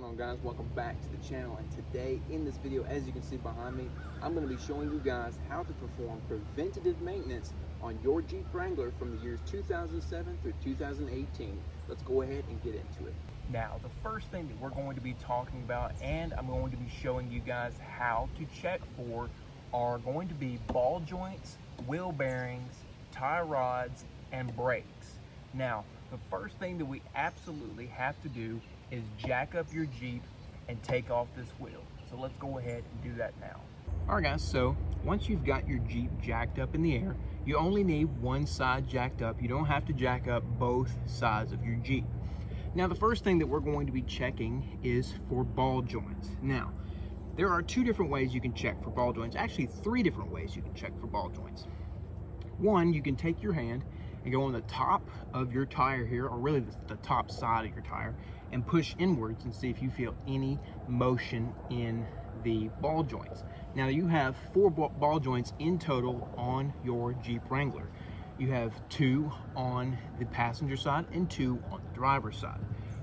on, guys? Welcome back to the channel. And today in this video, as you can see behind me, I'm going to be showing you guys how to perform preventative maintenance on your Jeep Wrangler from the years 2007 through 2018. Let's go ahead and get into it. Now, the first thing that we're going to be talking about, and I'm going to be showing you guys how to check for, are going to be ball joints, wheel bearings, tie rods, and brakes. Now, the first thing that we absolutely have to do is jack up your Jeep and take off this wheel. So let's go ahead and do that now. All right, guys, so once you've got your Jeep jacked up in the air, you only need one side jacked up. You don't have to jack up both sides of your Jeep. Now, the first thing that we're going to be checking is for ball joints. Now, there are two different ways you can check for ball joints. Actually, three different ways you can check for ball joints. One, you can take your hand and go on the top of your tire here, or really the top side of your tire, and push inwards and see if you feel any motion in the ball joints. Now, you have four ball joints in total on your Jeep Wrangler. You have two on the passenger side and two on the driver's side.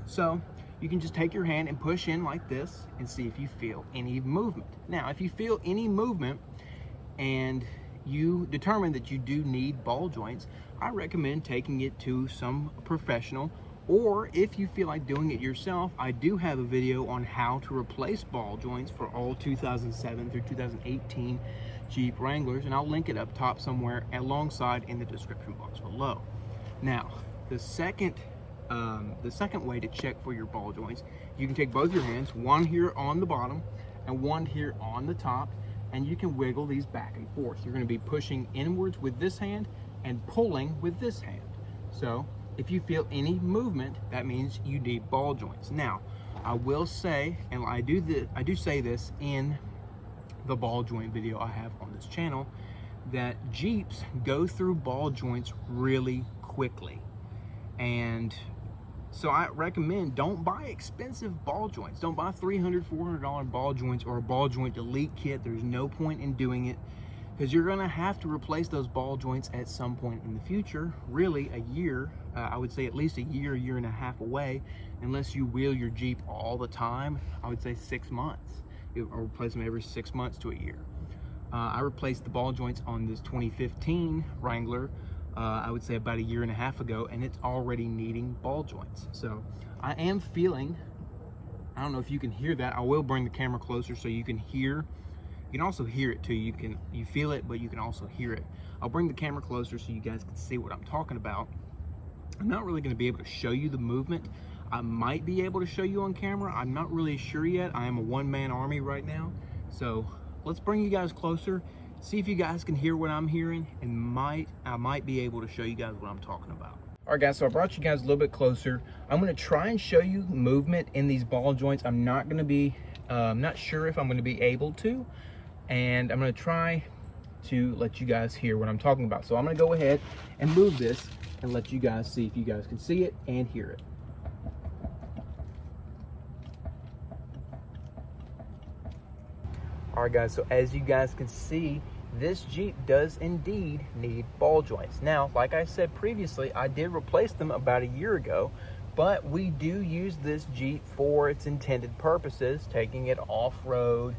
So you can just take your hand and push in like this and see if you feel any movement. Now, if you feel any movement and you determine that you do need ball joints, I recommend taking it to some professional, or if you feel like doing it yourself, I do have a video on how to replace ball joints for all 2007 through 2018 Jeep Wranglers, and I'll link it up top somewhere alongside in the description box below. Now, the second way to check for your ball joints, you can take both your hands, one here on the bottom and one here on the top, and you can wiggle these back and forth. You're going to be pushing inwards with this hand and pulling with this hand. So if you feel any movement, that means you need ball joints. Now, I will say, and I do say this in the ball joint video I have on this channel, that Jeeps go through ball joints really quickly. And so I recommend, don't buy expensive ball joints. Don't buy $300, $400 ball joints or a ball joint delete kit. There's no point in doing it, because you're gonna have to replace those ball joints at some point in the future. Really, a year, I would say at least a year and a half away, unless you wheel your Jeep all the time. I would say 6 months. You'll replace them every 6 months to a year. I replaced the ball joints on this 2015 Wrangler, I would say about a year and a half ago, and it's already needing ball joints. So I am feeling, I don't know if you can hear that. I will bring the camera closer so you can hear. You can also hear it too. You feel it, but you can also hear it. I'll bring the camera closer so you guys can see what I'm talking about. I'm not really going to be able to show you the movement. I might be able to show you on camera. I'm not really sure yet. I am a one-man army right now. So let's bring you guys closer, see if you guys can hear what I'm hearing, and I might be able to show you guys what I'm talking about. All right, guys, so I brought you guys a little bit closer. I'm going to try and show you movement in these ball joints. I'm not going to be, not sure if I'm going to be able to, and I'm going to try to let you guys hear what I'm talking about. So I'm going to go ahead and move this and let you guys see if you guys can see it and hear it. All right, guys, so as you guys can see, this Jeep does indeed need ball joints. Now, like I said previously, I did replace them about a year ago, but we do use this Jeep for its intended purposes, taking it off-road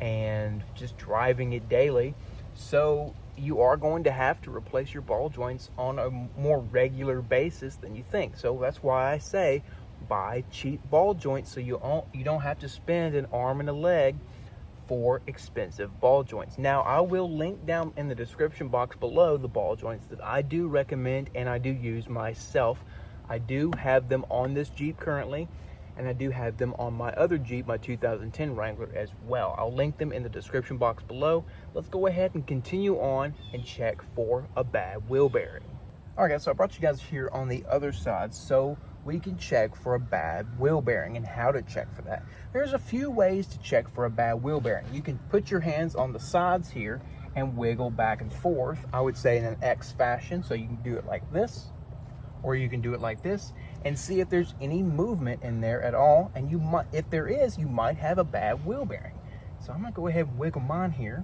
and just driving it daily. So you are going to have to replace your ball joints on a more regular basis than you think. So that's why I say buy cheap ball joints, so you don't have to spend an arm and a leg for expensive ball joints. Now, I will link down in the description box below the ball joints that I do recommend and I do use myself. I do have them on this Jeep currently, and I do have them on my other Jeep, my 2010 Wrangler as well. I'll link them in the description box below. Let's go ahead and continue on and check for a bad wheel bearing. All right, guys, so I brought you guys here on the other side so we can check for a bad wheel bearing and how to check for that. There's a few ways to check for a bad wheel bearing. You can put your hands on the sides here and wiggle back and forth, I would say in an X fashion. So you can do it like this, or you can do it like this, and see if there's any movement in there at all. And you might, if there is, you might have a bad wheel bearing. So I'm gonna go ahead and wiggle mine here.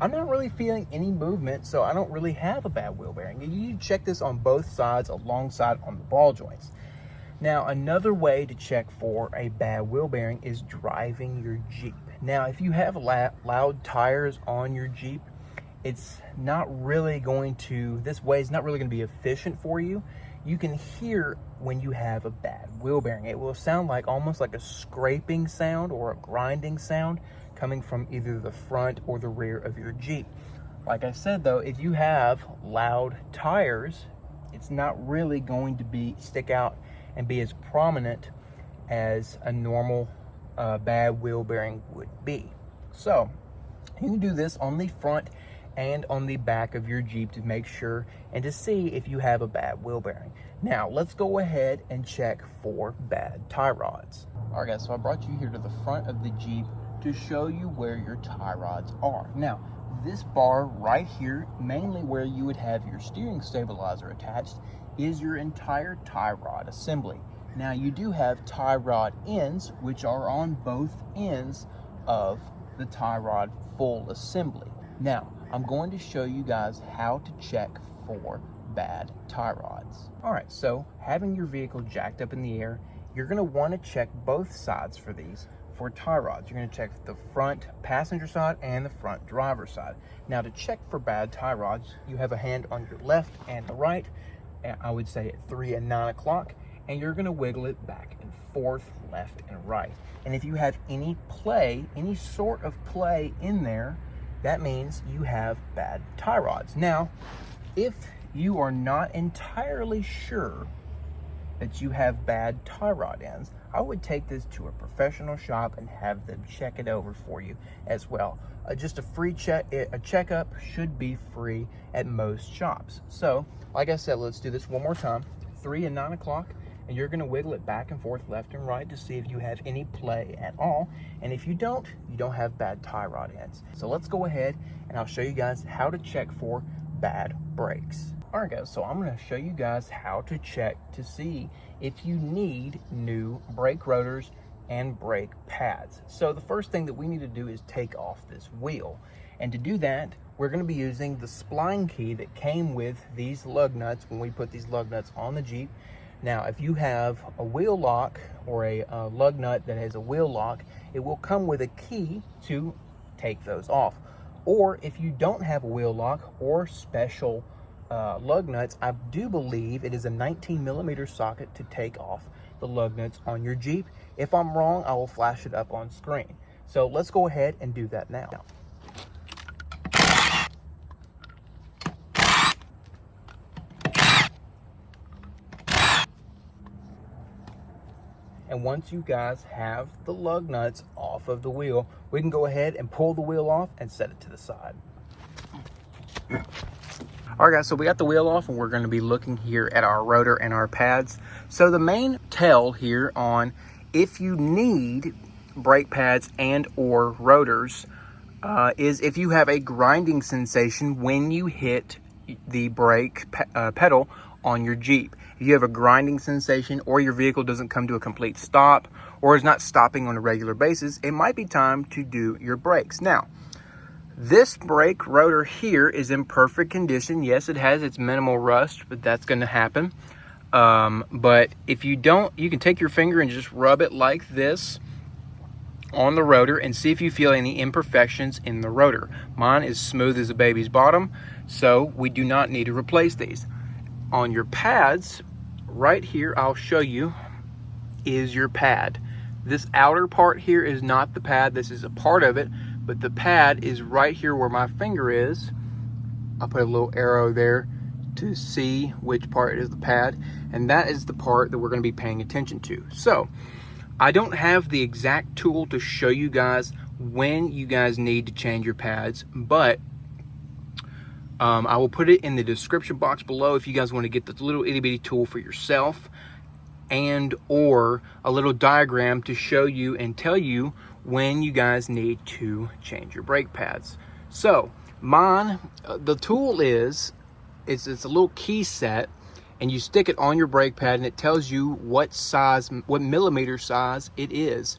I'm not really feeling any movement, so I don't really have a bad wheel bearing. You check this on both sides alongside on the ball joints. Now, another way to check for a bad wheel bearing is driving your Jeep. Now, if you have loud tires on your Jeep, it's not really going to, this way is not really going to be efficient for you. You can hear when you have a bad wheel bearing. It will sound like almost like a scraping sound or a grinding sound coming from either the front or the rear of your Jeep. Like I said though, if you have loud tires, it's not really going to stick out and be as prominent as a normal bad wheel bearing would be. So you can do this on the front and on the back of your Jeep to make sure and to see if you have a bad wheel bearing. Now let's go ahead and check for bad tie rods. All right guys, so I brought you here to the front of the Jeep to show you where your tie rods are. Now this bar right here, mainly where you would have your steering stabilizer attached, is your entire tie rod assembly. Now you do have tie rod ends, which are on both ends of the tie rod full assembly. Now I'm going to show you guys how to check for bad tie rods. All right, so having your vehicle jacked up in the air, you're going to want to check both sides for these for tie rods. You're going to check the front passenger side and the front driver side. Now to check for bad tie rods, you have a hand on your left and the right, I would say at 3 and 9 o'clock, and you're going to wiggle it back and forth, left and right. And if you have any play, any sort of play in there, that means you have bad tie rods. Now, if you are not entirely sure that you have bad tie rod ends, I would take this to a professional shop and have them check it over for you as well. Just a free checkup should be free at most shops. So, like I said, let's do this one more time. 3 and 9 o'clock, and you're going to wiggle it back and forth, left and right, to see if you have any play at all. And if you don't have bad tie rod ends. So let's go ahead and I'll show you guys how to check for bad brakes. All right guys, so I'm going to show you guys how to check to see if you need new brake rotors and brake pads. So the first thing that we need to do is take off this wheel. And to do that, we're going to be using the spline key that came with these lug nuts when we put these lug nuts on the Jeep. Now, if you have a wheel lock or a lug nut that has a wheel lock, it will come with a key to take those off. Or if you don't have a wheel lock or special lug nuts, I do believe it is a 19mm socket to take off the lug nuts on your Jeep. If I'm wrong, I will flash it up on screen. So let's go ahead and do that now. And once you guys have the lug nuts off of the wheel, we can go ahead and pull the wheel off and set it to the side. All right guys, so we got the wheel off and we're going to be looking here at our rotor and our pads. So the main tell here on if you need brake pads and or rotors is if you have a grinding sensation when you hit the brake pedal on your Jeep. If you have a grinding sensation or your vehicle doesn't come to a complete stop or is not stopping on a regular basis, it might be time to do your brakes. Now, this brake rotor here is in perfect condition. Yes, it has its minimal rust, but that's going to happen. But if you don't, you can take your finger and just rub it like this on the rotor and see if you feel any imperfections in the rotor. Mine is smooth as a baby's bottom, so we do not need to replace these. On your pads, right here, I'll show you, is your pad. This outer part here is not the pad. This is a part of it, but the pad is right here where my finger is. I'll put a little arrow there to see which part is the pad, and that is the part that we're going to be paying attention to. So I don't have the exact tool to show you guys when you guys need to change your pads, but I will put it in the description box below if you guys want to get the little itty bitty tool for yourself, and or a little diagram to show you and tell you when you guys need to change your brake pads. So mine, the tool is, it's a little key set, and you stick it on your brake pad and it tells you what size, what millimeter size it is,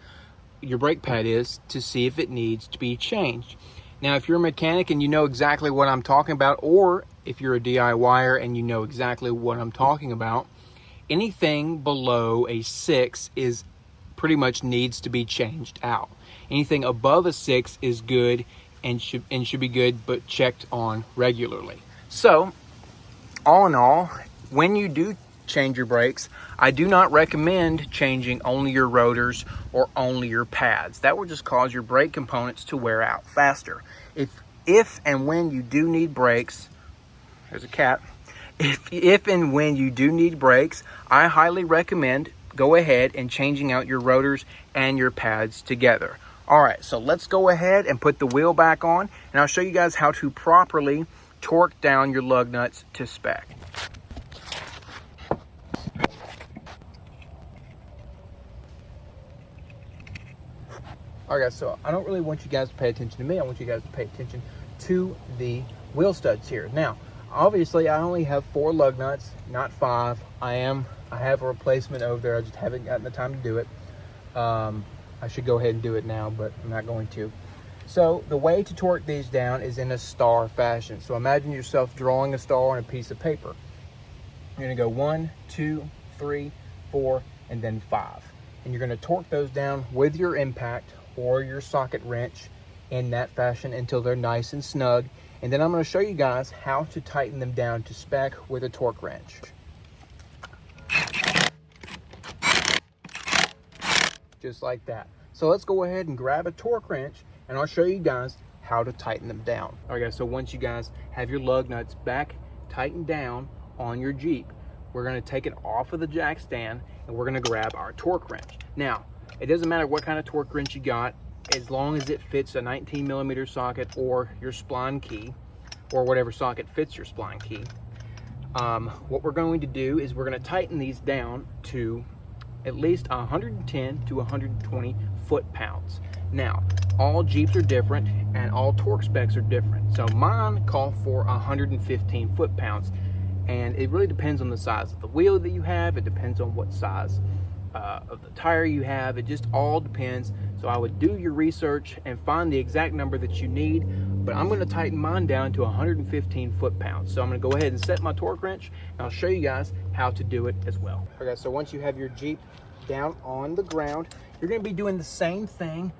your brake pad is, to see if it needs to be changed. Now, if you're a mechanic and you know exactly what I'm talking about, or if you're a DIYer and you know exactly what I'm talking about, anything below a 6 is pretty much needs to be changed out. Anything above a 6 is good and should be good, but checked on regularly. So all in all, when you do change your brakes, I do not recommend changing only your rotors or only your pads. That will just cause your brake components to wear out faster. If and when you do need brakes, there's a cat. If and when you do need brakes, I highly recommend go ahead and changing out your rotors and your pads together. All right, so let's go ahead and put the wheel back on, and I'll show you guys how to properly torque down your lug nuts to spec. All right, guys, so I don't really want you guys to pay attention to me. I want you guys to pay attention to the wheel studs here. Now, obviously, I only have 4 lug nuts, not 5. I have a replacement over there. I just haven't gotten the time to do it. I should go ahead and do it now, but I'm not going to. So the way to torque these down is in a star fashion. So imagine yourself drawing a star on a piece of paper. You're gonna go 1, 2, 3, 4, and then 5. And you're gonna torque those down with your impact or your socket wrench in that fashion until they're nice and snug. And then I'm gonna show you guys how to tighten them down to spec with a torque wrench. Just like that. So let's go ahead and grab a torque wrench and I'll show you guys how to tighten them down. All right, guys, so once you guys have your lug nuts back tightened down on your Jeep, we're gonna take it off of the jack stand and we're gonna grab our torque wrench. Now, it doesn't matter what kind of torque wrench you got, as long as it fits a 19mm socket or your spline key, or whatever socket fits your spline key. What we're going to do is we're gonna tighten these down to at least 110 to 120 foot-pounds. Now, all Jeeps are different and all torque specs are different. So mine call for 115 foot-pounds, and it really depends on the size of the wheel that you have. It depends on what size of the tire you have. It just all depends. So I would do your research and find the exact number that you need, but I'm going to tighten mine down to 115 foot-pounds. So I'm going to go ahead and set my torque wrench, and I'll show you guys how to do it as well. Okay, so once you have your Jeep down on the ground, you're going to be doing the same thing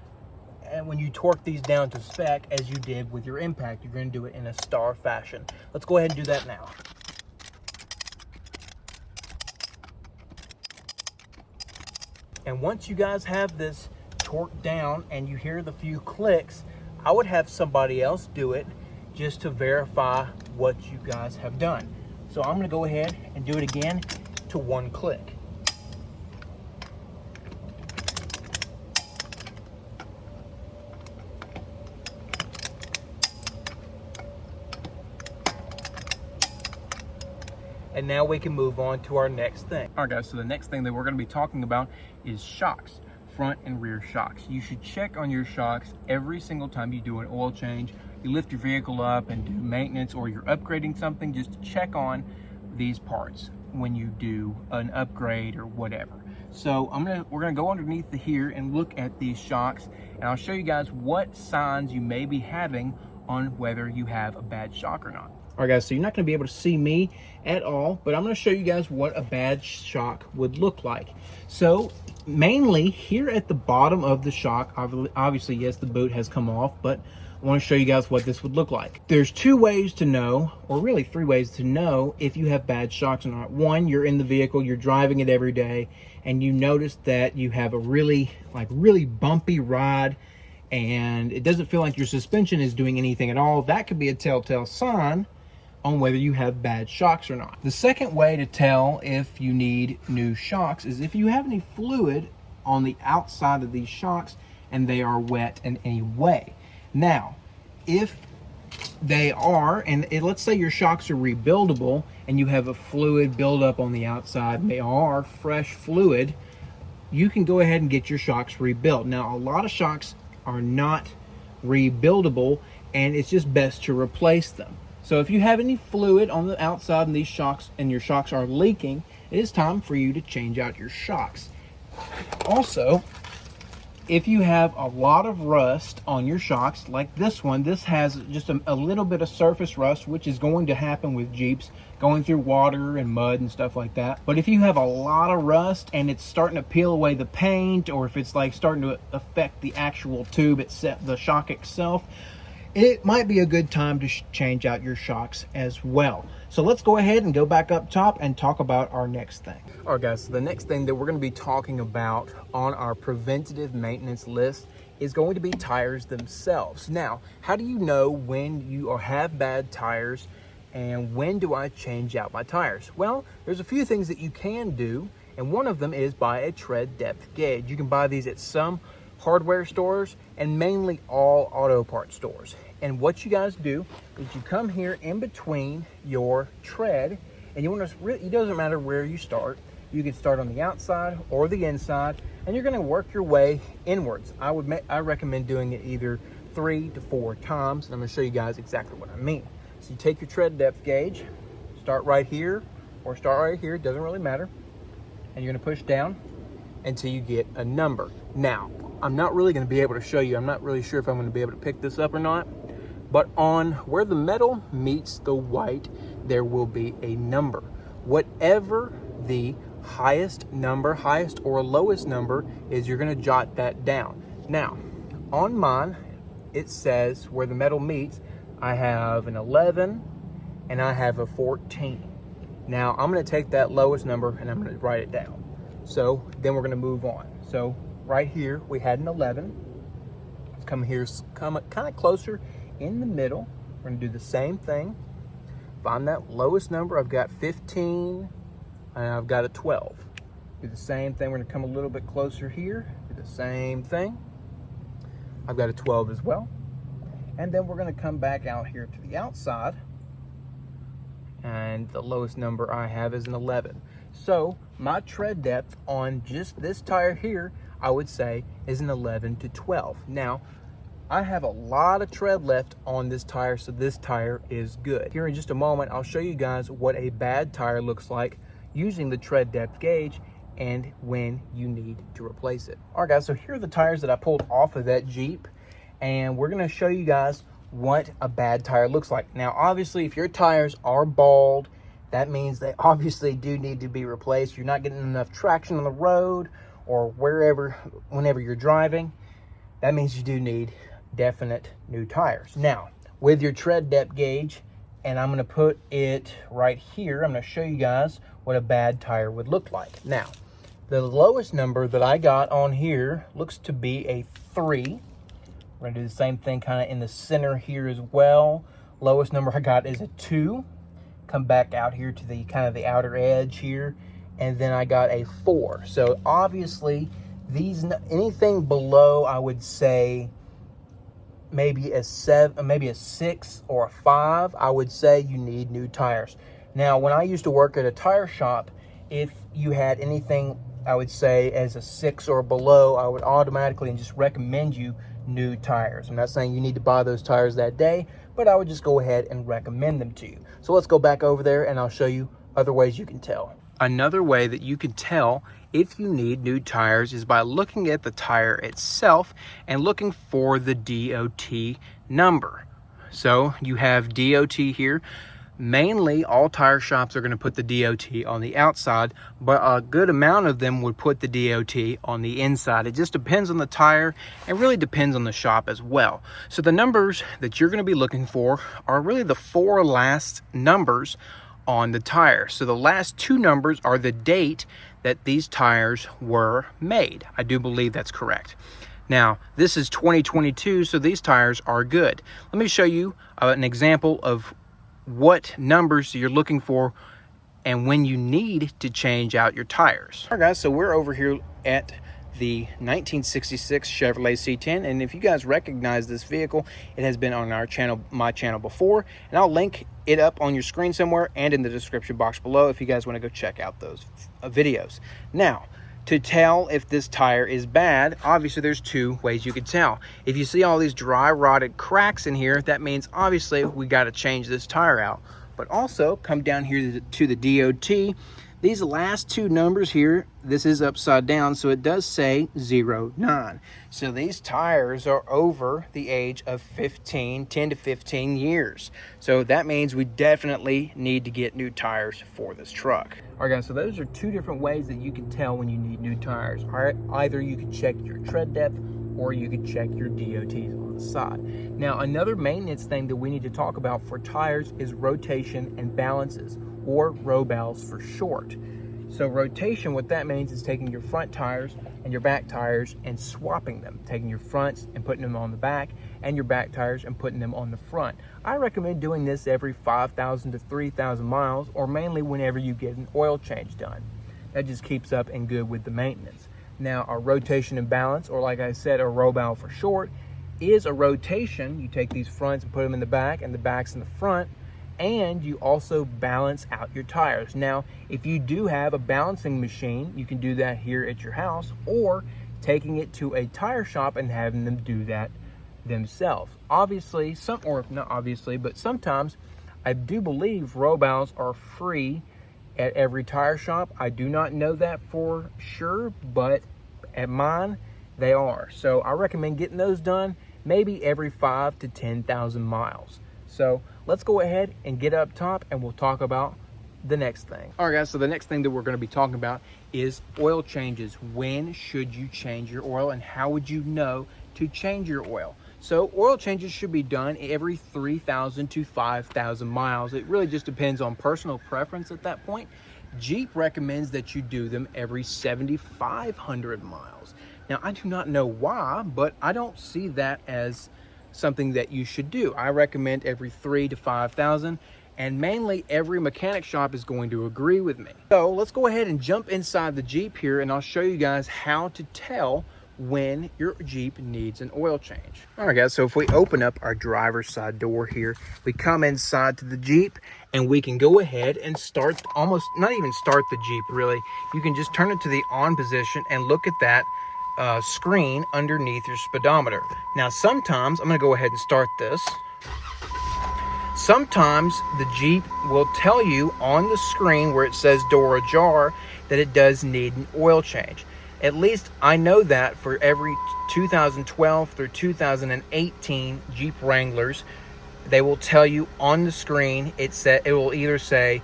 and when you torque these down to spec as you did with your impact. You're going to do it in a star fashion. Let's go ahead and do that now. And once you guys have this torqued down and you hear the few clicks, I would have somebody else do it just to verify what you guys have done. So I'm going to go ahead and do it again to 1 click. And now we can move on to our next thing. All right, guys, so the next thing that we're going to be talking about is shocks, front and rear shocks. You should check on your shocks every single time you do an oil change. You lift your vehicle up and do maintenance, or you're upgrading something, just check on these parts when you do an upgrade or whatever. So we're gonna go underneath here and look at these shocks, and I'll show you guys what signs you may be having on whether you have a bad shock or not. All right, guys, so you're not going to be able to see me at all, but I'm going to show you guys what a bad shock would look like. So mainly here at the bottom of the shock, obviously, yes, the boot has come off, but I want to show you guys what this would look like. There's 2 ways to know, or really 3 ways to know if you have bad shocks or not. One, you're in the vehicle, you're driving it every day, and you notice that you have a really bumpy ride, and it doesn't feel like your suspension is doing anything at all. That could be a telltale sign on whether you have bad shocks or not. The second way to tell if you need new shocks is if you have any fluid on the outside of these shocks and they are wet in any way. Now, if they are, and let's say your shocks are rebuildable and you have a fluid buildup on the outside and they are fresh fluid, you can go ahead and get your shocks rebuilt. Now, a lot of shocks are not rebuildable, and it's just best to replace them. So if you have any fluid on the outside and these shocks and your shocks are leaking, it is time for you to change out your shocks. Also, if you have a lot of rust on your shocks, like this one, this has just a little bit of surface rust, which is going to happen with Jeeps going through water and mud and stuff like that. But if you have a lot of rust and it's starting to peel away the paint, or if it's like starting to affect the actual tube itself, the shock itself, it might be a good time to change out your shocks as well. So let's go ahead and go back up top and talk about our next thing. All right, guys, so the next thing that we're going to be talking about on our preventative maintenance list is going to be tires themselves. Now, how do you know when you have bad tires and when do I change out my tires? Well, there's a few things that you can do, and one of them is buy a tread depth gauge. You can buy these at some hardware stores and mainly all auto parts stores. And what you guys do is you come here in between your tread, and you want to, it doesn't matter where you start. You can start on the outside or the inside, and you're going to work your way inwards. I recommend doing it either 3 to 4 times, and I'm going to show you guys exactly what I mean. So you take your tread depth gauge, start right here or start right here, it doesn't really matter, and you're going to push down until you get a number. Now, I'm not really going to be able to show you. I'm not really sure if I'm going to be able to pick this up or not. But on where the metal meets the white, there will be a number. Whatever the highest or lowest number is, you're going to jot that down. Now, on mine, it says where the metal meets, I have an 11 and I have a 14. Now, I'm going to take that lowest number and I'm going to write it down. So then we're going to move on. So right here, we had an 11. Let's come here, come kind of closer in the middle. We're going to do the same thing. Find that lowest number. I've got 15 and I've got a 12. Do the same thing. We're going to come a little bit closer here. Do the same thing. I've got a 12 as well. And then we're going to come back out here to the outside, and the lowest number I have is an 11. So my tread depth on just this tire here, I would say, is an 11 to 12. Now, I have a lot of tread left on this tire, so this tire is good. Here in just a moment, I'll show you guys what a bad tire looks like using the tread depth gauge and when you need to replace it. All right, guys, so here are the tires that I pulled off of that Jeep, and we're going to show you guys what a bad tire looks like. Now, obviously, if your tires are bald, that means they obviously do need to be replaced. You're not getting enough traction on the road or whenever you're driving. That means you do need definite new tires. Now, with your tread depth gauge, and I'm going to put it right here, I'm going to show you guys what a bad tire would look like. Now, the lowest number that I got on here looks to be a 3. We're going to do the same thing kind of in the center here as well. Lowest number I got is a 2. Come back out here to the kind of the outer edge here, and then I got a 4. So obviously anything below, I would say maybe a 7, maybe a 6 or a 5, I would say you need new tires. Now, when I used to work at a tire shop, if you had anything, I would say as a 6 or below, I would automatically and just recommend you new tires. I'm not saying you need to buy those tires that day, but I would just go ahead and recommend them to you. So let's go back over there and I'll show you other ways you can tell. Another way that you can tell if you need new tires is by looking at the tire itself and looking for the DOT number. So you have DOT here. Mainly, all tire shops are going to put the DOT on the outside, but a good amount of them would put the DOT on the inside. It just depends on the tire and really depends on the shop as well. So the numbers that you're going to be looking for are really the 4 last numbers on the tire. So the last 2 numbers are the date that these tires were made. I do believe that's correct. Now, this is 2022, so these tires are good. Let me show you an example of what numbers you're looking for and when you need to change out your tires. All right, guys, so we're over here at the 1966 Chevrolet C10, and if you guys recognize this vehicle, it has been on our channel, my channel before, and I'll link it up on your screen somewhere and in the description box below if you guys want to go check out those videos. Now, to tell if this tire is bad, obviously there's 2 ways you could tell. If you see all these dry rotted cracks in here, that means obviously we got to change this tire out. But also come down here to the DOT. These last two numbers here, this is upside down, so it does say 09. So these tires are over the age of 10 to 15 years. So that means we definitely need to get new tires for this truck. All right, guys, so those are two different ways that you can tell when you need new tires. All right, either you can check your tread depth or you can check your DOTs on the side. Now, another maintenance thing that we need to talk about for tires is rotation and balances, or row-bals for short. So rotation, what that means is taking your front tires and your back tires and swapping them, taking your fronts and putting them on the back, and your back tires and putting them on the front. I recommend doing this every 5,000 to 3,000 miles, or mainly whenever you get an oil change done. That just keeps up and good with the maintenance. Now, a rotation and balance, or like I said, a row-bal for short, is a rotation. You take these fronts and put them in the back, and the back's in the front, and you also balance out your tires. Now, if you do have a balancing machine, you can do that here at your house, or taking it to a tire shop and having them do that themselves. Obviously, not obviously, but sometimes I do believe row-bals are free at every tire shop. I do not know that for sure, but at mine, they are. So I recommend getting those done maybe every 5,000 to 10,000 miles. So let's go ahead and get up top and we'll talk about the next thing. All right, guys, so the next thing that we're going to be talking about is oil changes. When should you change your oil, and how would you know to change your oil? So oil changes should be done every 3,000 to 5,000 miles. It really just depends on personal preference at that point. Jeep recommends that you do them every 7,500 miles. Now, I do not know why, but I don't see that as something that you should do. I recommend every 3,000 to 5,000, and mainly every mechanic shop is going to agree with me. So let's go ahead and jump inside the Jeep here, and I'll show you guys how to tell when your Jeep needs an oil change. All right, guys, so if we open up our driver's side door here, we come inside to the Jeep, and we can go ahead and start, not even start the Jeep really. You can just turn it to the on position and look at that screen underneath your speedometer. Now, sometimes, I'm gonna go ahead and start this. Sometimes the Jeep will tell you on the screen where it says door ajar that it does need an oil change. At least I know that for every 2012 through 2018 Jeep Wranglers, they will tell you on the screen, it will either say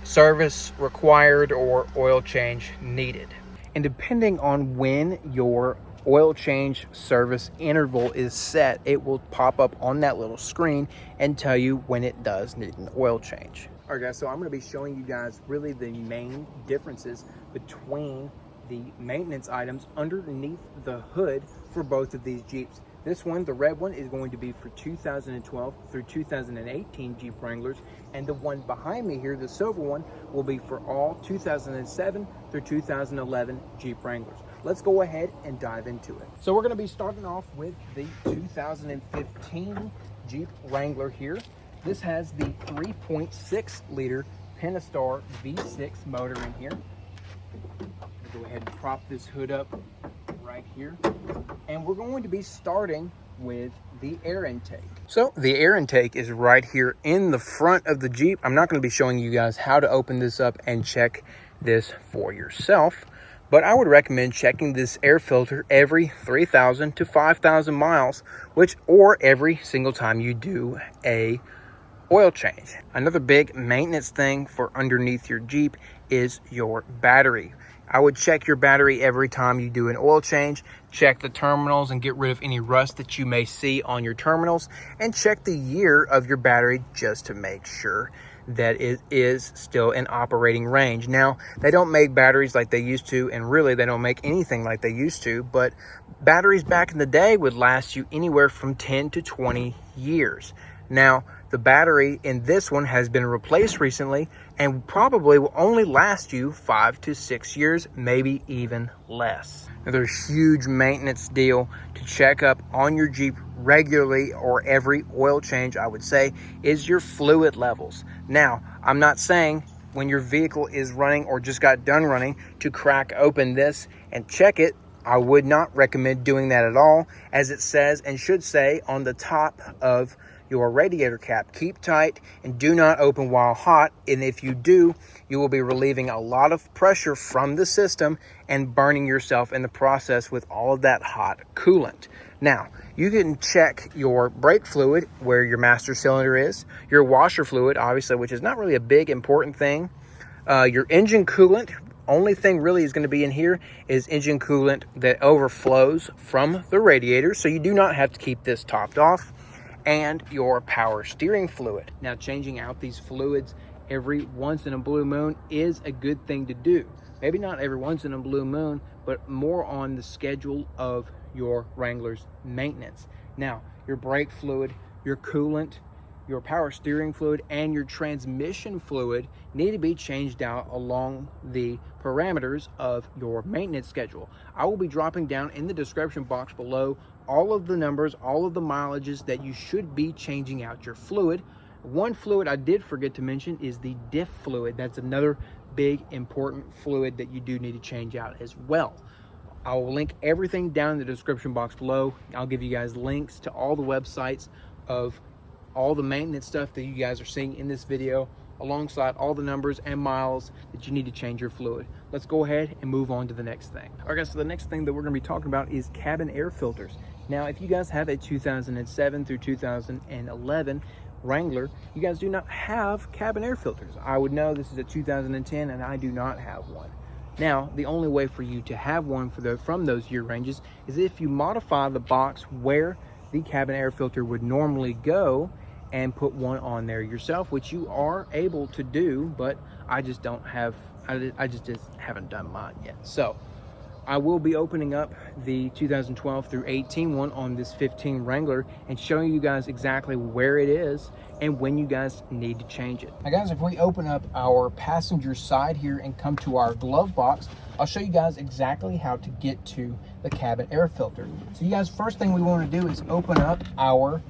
service required or oil change needed. And depending on when your oil change service interval is set, it will pop up on that little screen and tell you when it does need an oil change. All right, guys, so I'm going to be showing you guys really the main differences between the maintenance items underneath the hood for both of these Jeeps. This one, the red one, is going to be for 2012 through 2018 Jeep Wranglers, and the one behind me here, the silver one, will be for all 2007 through 2011 Jeep Wranglers. Let's go ahead and dive into it. So we're going to be starting off with the 2015 Jeep Wrangler here. This has the 3.6 liter Pentastar V6 motor in here. Go ahead and prop this hood up right here, and we're going to be starting with the air intake. So the air intake is right here in the front of the Jeep. I'm not going to be showing you guys how to open this up and check this for yourself, but I would recommend checking this air filter every 3,000 to 5,000 miles, or every single time you do a oil change. Another big maintenance thing for underneath your Jeep is your battery. I would check your battery every time you do an oil change. Check the terminals and get rid of any rust that you may see on your terminals, and check the year of your battery just to make sure that it is still in operating range. Now, they don't make batteries like they used to, and really they don't make anything like they used to, but batteries back in the day would last you anywhere from 10 to 20 years. Now, the battery in this one has been replaced recently and probably will only last you 5 to 6 years, maybe even less. Another huge maintenance deal to check up on your Jeep regularly, or every oil change, I would say, is your fluid levels. Now, I'm not saying when your vehicle is running or just got done running to crack open this and check it. I would not recommend doing that at all, as it says and should say on the top of your radiator cap, keep tight and do not open while hot, and if you do, you will be relieving a lot of pressure from the system and burning yourself in the process with all of that hot coolant. Now, you can check your brake fluid where your master cylinder is, your washer fluid, obviously, which is not really a big important thing, your engine coolant. Only thing really is going to be in here is engine coolant that overflows from the radiator, so you do not have to keep this topped off, and your power steering fluid. Now, changing out these fluids every once in a blue moon is a good thing to do. Maybe not every once in a blue moon, but more on the schedule of your Wrangler's maintenance. Now, your brake fluid, your coolant, your power steering fluid, and your transmission fluid need to be changed out along the parameters of your maintenance schedule. I will be dropping down in the description box below all of the numbers, all of the mileages that you should be changing out your fluid. One fluid I did forget to mention is the diff fluid. That's another big important fluid that you do need to change out as well. I will link everything down in the description box below. I'll give you guys links to all the websites of all the maintenance stuff that you guys are seeing in this video, alongside all the numbers and miles that you need to change your fluid. Let's go ahead and move on to the next thing. All right, guys, so the next thing that we're going to be talking about is cabin air filters. Now, if you guys have a 2007 through 2011 Wrangler, you guys do not have cabin air filters. I would know this is a 2010 and I do not have one. Now, the only way for you to have one from those year ranges is if you modify the box where the cabin air filter would normally go and put one on there yourself, which you are able to do, but I just don't have, I just haven't done mine yet. So I will be opening up the 2012 through 18 one on this 15 Wrangler and showing you guys exactly where it is and when you guys need to change it. Now guys, if we open up our passenger side here and come to our glove box, I'll show you guys exactly how to get to the cabin air filter. So you guys, first thing we want to do is open up our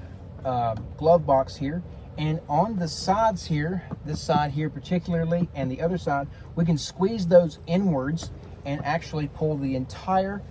glove box here, and on the sides here, this side here particularly and the other side, we can squeeze those inwards and actually pull the entire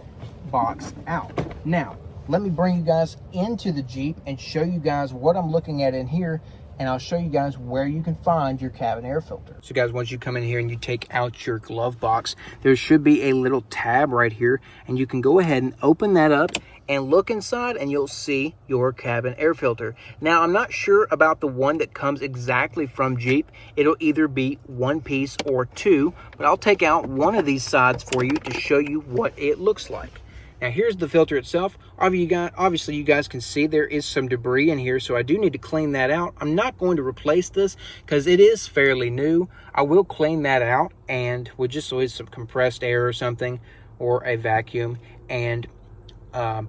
box out. Now, let me bring you guys into the Jeep and show you guys what I'm looking at in here, and I'll show you guys where you can find your cabin air filter. So guys, once you come in here and you take out your glove box, there should be a little tab right here, and you can go ahead and open that up and look inside and you'll see your cabin air filter. Now, I'm not sure about the one that comes exactly from Jeep. It'll either be one piece or two, but I'll take out one of these sides for you to show you what it looks like. Now, here's the filter itself. Obviously, you guys can see there is some debris in here, so I do need to clean that out. I'm not going to replace this because it is fairly new. I will clean that out and with just always some compressed air or something, or a vacuum, and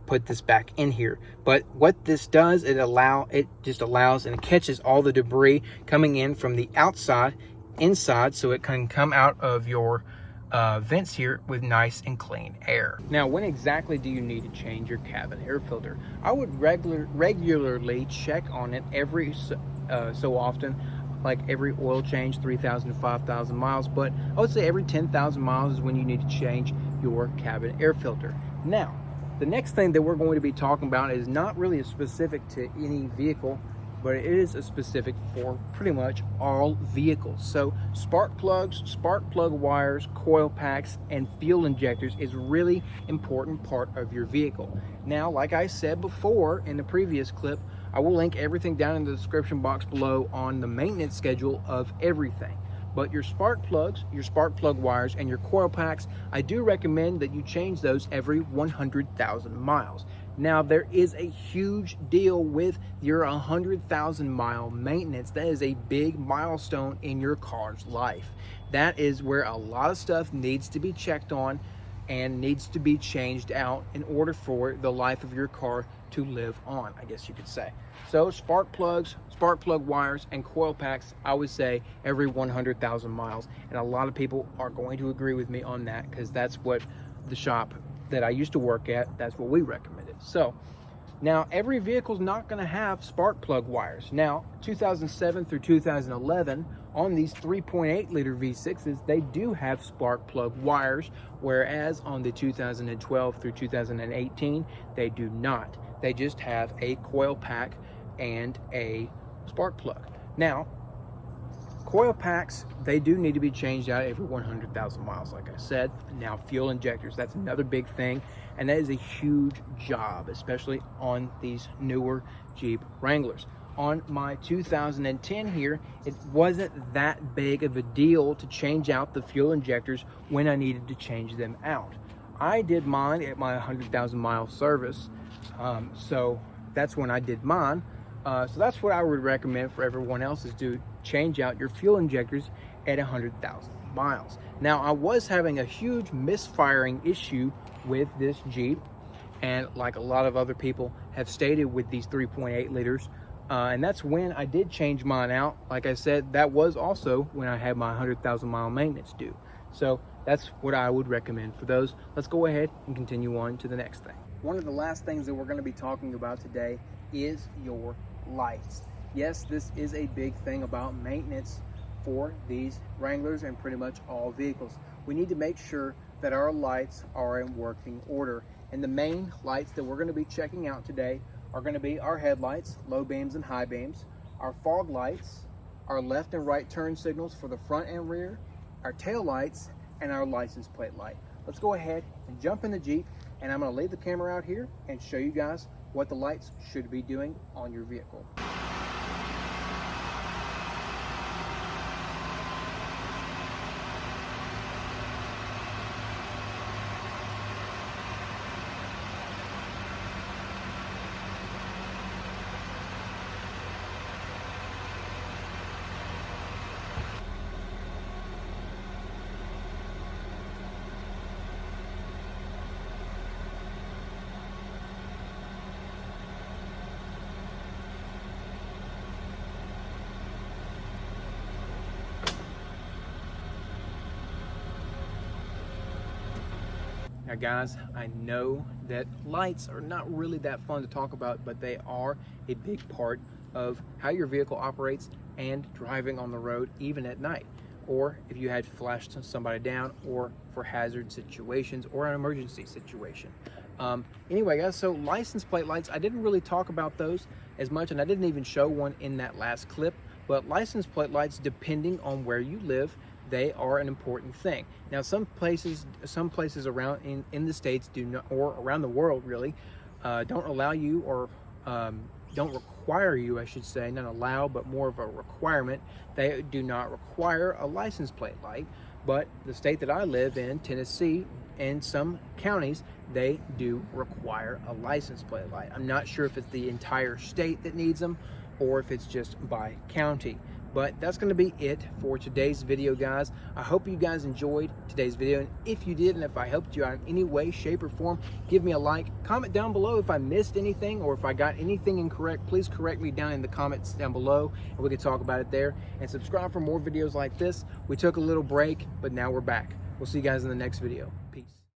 put this back in here. But what this does, it just allows and it catches all the debris coming in from the outside inside, so it can come out of your vents here with nice and clean air. Now, when exactly do you need to change your cabin air filter? I would regularly check on it every so often, like every oil change, 3,000 to 5,000 miles, but I would say every 10,000 miles is when you need to change your cabin air filter. Now, the next thing that we're going to be talking about is not really specific to any vehicle, but it is a specific for pretty much all vehicles. So spark plugs, spark plug wires, coil packs, and fuel injectors is really important part of your vehicle. Now, like I said before in the previous clip, I will link everything down in the description box below on the maintenance schedule of everything. But your spark plugs, your spark plug wires, and your coil packs, I do recommend that you change those every 100,000 miles. Now, there is a huge deal with your 100,000 mile maintenance. That is a big milestone in your car's life. That is where a lot of stuff needs to be checked on and needs to be changed out in order for the life of your car to live on, I guess you could say. So spark plugs, spark plug wires, and coil packs, I would say every 100,000 miles. And a lot of people are going to agree with me on that, because that's what the shop that I used to work at, that's what we recommended. So now, every vehicle's not going to have spark plug wires. Now, 2007 through 2011, on these 3.8 liter V6s, they do have spark plug wires, whereas on the 2012 through 2018, they do not. They just have a coil pack and a spark plug. Now, Coil packs, they do need to be changed out every 100,000 miles, like I said. Now, fuel injectors, that's another big thing, and that is a huge job, especially on these newer Jeep Wranglers. On my 2010 here, it wasn't that big of a deal to change out the fuel injectors when I needed to change them out. I did mine at my 100,000 mile service, so that's when I did mine. So that's what I would recommend for everyone else, is to change out your fuel injectors at 100,000 miles. Now, I was having a huge misfiring issue with this Jeep, and like a lot of other people have stated with these 3.8 liters, and that's when I did change mine out. Like I said, that was also when I had my 100,000 mile maintenance due. So that's what I would recommend for those. Let's go ahead and continue on to the next thing. One of the last things that we're going to be talking about today is your lights. Yes, this is a big thing about maintenance for these Wranglers and pretty much all vehicles. We need to make sure that our lights are in working order. And the main lights that we're going to be checking out today are going to be our headlights, low beams and high beams, our fog lights, our left and right turn signals for the front and rear, our tail lights, and our license plate light. Let's go ahead and jump in the Jeep, and I'm going to leave the camera out here and show you guys what the lights should be doing on your vehicle. Now guys, I know that lights are not really that fun to talk about, but they are a big part of how your vehicle operates and driving on the road, even at night, or if you had flashed somebody down, or for hazard situations or an emergency situation. Anyway guys, so license plate lights, I didn't really talk about those as much, and I didn't even show one in that last clip, but license plate lights, depending on where you live, they are an important thing. Now, some places around in the States do not, or around the world really, don't allow you, or don't require you, I should say, not allow, but more of a requirement. They do not require a license plate light, but the state that I live in, Tennessee, and some counties, they do require a license plate light. I'm not sure if it's the entire state that needs them, or if it's just by county. But that's going to be it for today's video, guys. I hope you guys enjoyed today's video, and if you did, and if I helped you out in any way, shape, or form, give me a like. Comment down below if I missed anything, or if I got anything incorrect. Please correct me down in the comments down below, and we can talk about it there. And subscribe for more videos like this. We took a little break, but now we're back. We'll see you guys in the next video.